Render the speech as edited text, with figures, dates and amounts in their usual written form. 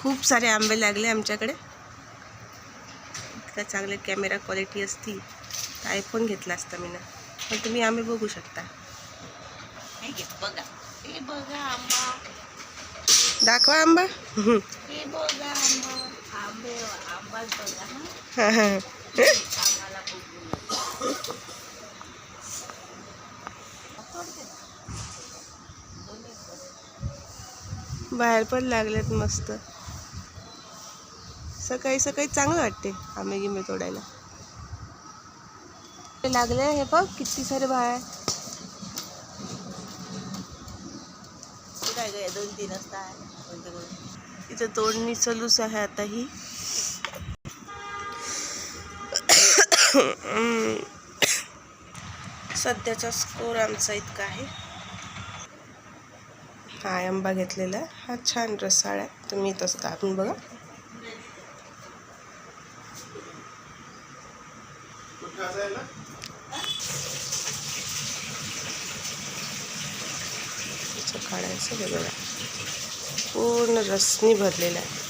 खूप सारे आंबे लागले आमच्याकडे. इतका चांगले कॅमेरा क्वालिटी असती तर आयफोन घेतला असता मी ना. पण तुम्ही आंबे बघू शकता. बघा हे बघा आंबा, दाखवा आंबा. हे बघा आंबा, आंबाच बघा आम्हाला बघू. बाहेर पण लागलेत मस्त. सकाळी सकाळी चांगलं वाटते आंबे गिंबे तोडायला. लागले हे बघ किती सारे बाहेर. काय काय 2-3 असतात. इथं तोडणी चालूच आहे आता ही. सध्याचा स्कोर आमचा इतका आहे. हा आंबा घेतलेला, हा छान रसाळ आहे. तुम्ही तसं दाबून बघा. काढायचं हे बघा, पूर्ण रसनी भरलेला आहे.